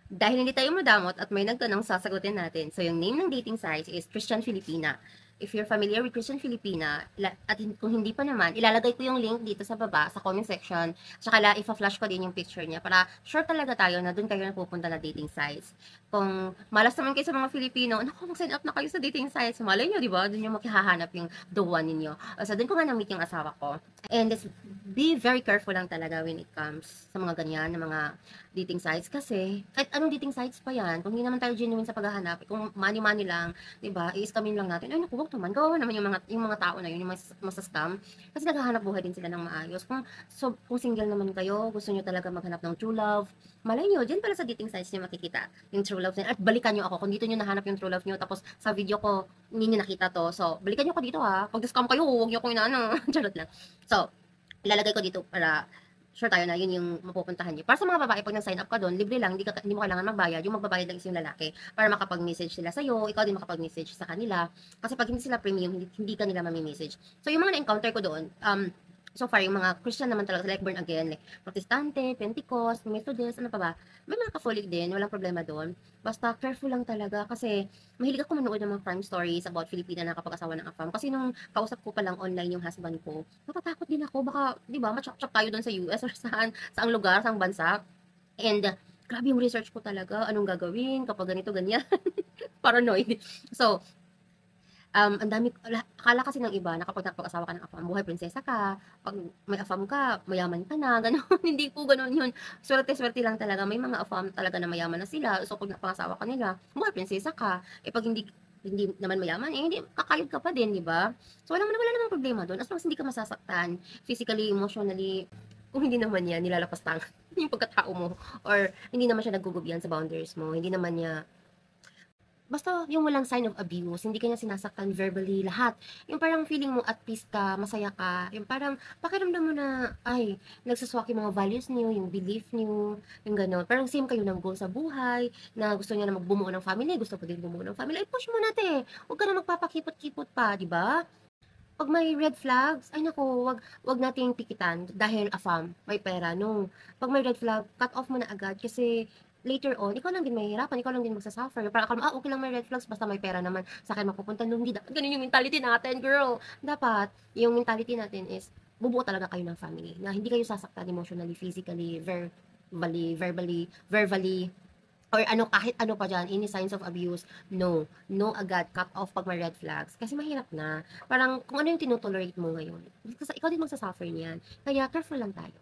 Dahil hindi tayo madamot at may nagtanong, sasagutin natin. So, yung name ng dating site is Christian Filipina. If you're familiar with Christian Filipina, at kung hindi pa naman, ilalagay ko yung link dito sa baba, sa comment section. Tsaka ifa-flash ko din yung picture niya para sure talaga tayo na doon kayo napupunta na dating sites. Kung malas naman kayo sa mga Filipino, naku, mag-sign up na kayo sa dating sites. Malay nyo, di ba? Doon yung makihahanap yung the one ninyo. So, doon ko nga na-meet yung asawa ko. And be very careful lang talaga when it comes sa mga ganyan, na mga dating sites. Kasi, kahit anong dating sites pa yan, kung hindi naman tayo genuine sa paghahanap, kung money-money lang, di ba, i-scamin lang natin. Ay, naku, wag naman. Kawawa naman yung mga tao na yun, yung masascam. Kasi naghahanap buhay din sila ng maayos. Kung single naman kayo, gusto nyo talaga maghanap ng true love, malay nyo, dyan pala sa dating sites nyo makikita yung true love nyo. At balikan nyo ako kung dito nyo nahanap yung true love nyo. Tapos sa video ko, hindi nyo nakita to. So, balikan nyo ako dito ha. Pag scam kayo, huwag nyo ko inaano. Charot lang. So, ilalagay ko dito para sure tayo na yun yung mapupuntahan niyo. Para sa mga babae, pag nag-sign up ka doon, libre lang, hindi mo kailangan magbayad. Yung magbabayad lang is yung lalaki para makapag-message sila sa'yo, ikaw din makapag-message sa kanila. Kasi pag hindi sila premium, hindi ka nila mami-message. So, yung mga na-encounter ko doon, so far, yung mga Christian naman talaga, like born again, like Protestante, Pentecost, Methodist, ano pa ba, may mga Catholic din, walang problema doon. Basta careful lang talaga kasi mahilig ako manood ng mga crime stories about Filipina na kapag-asawa ng AFAM. Kasi nung kausap ko pa lang online yung husband ko, natatakot din ako, baka, di ba, matchak-chak tayo doon sa US or saang lugar, saang bansa. And, grabe yung research ko talaga, anong gagawin kapag ganito, ganyan. Paranoid. So, ang dami, akala kasi ng iba na kapag nakapag-asawa ka ng AFAM, buhay prinsesa ka, pag may AFAM ka, mayaman ka na, gano'n. Hindi po gano'n yun. Swerte-swerte lang talaga. May mga AFAM talaga na mayaman na sila. So, pag napangasawa ka nila, buhay prinsesa ka. Eh, pag hindi naman mayaman, eh, hindi, kakayod ka pa din, di ba? So, wala namang problema doon. As long as hindi ka masasaktan, physically, emotionally, kung hindi naman niya nilalapas tangan yung pagkatao mo, or hindi naman siya nagugubyan sa boundaries mo, hindi naman niya basta yung walang sign of abuse, hindi ka niya sinasaktan verbally, lahat. Yung parang feeling mo at peace ka, masaya ka, yung parang pakiramdam mo na, ay, nagsaswak yung mga values niyo, yung belief niyo, yung gano'n. Parang same kayo ng goal sa buhay, na gusto niya na magbumuo ng family, gusto ko din bumuo ng family. Ay, push mo natin. Huwag ka na magpapakipot-kipot pa, di ba? Pag may red flags, ay naku, wag nating pikitan dahil afam, may pera. No. Pag may red flag, cut off mo na agad kasi later on, ikaw lang din mahihirapan, ikaw lang din magsasuffer. Parang akala mo, okay lang may red flags, basta may pera naman, sa akin mapupunta. No, hindi dapat ganun yung mentality natin, girl. Dapat, yung mentality natin is, bubuo talaga kayo ng family, na hindi kayo sasaktan emotionally, physically, verbally, or ano, kahit ano pa dyan, any signs of abuse, no. No agad, cut off pag may red flags. Kasi mahirap na. Parang kung ano yung tinutolerate mo ngayon. Kasi ikaw din magsasuffer niyan. Kaya careful lang tayo.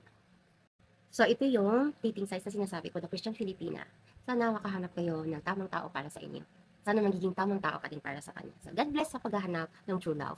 So, ito yung dating sites na sinasabi ko, The Christian Filipina. Sana makahanap kayo ng tamang tao para sa inyo. Sana magiging tamang tao ka din para sa kanya. So, God bless sa paghahanap ng true love.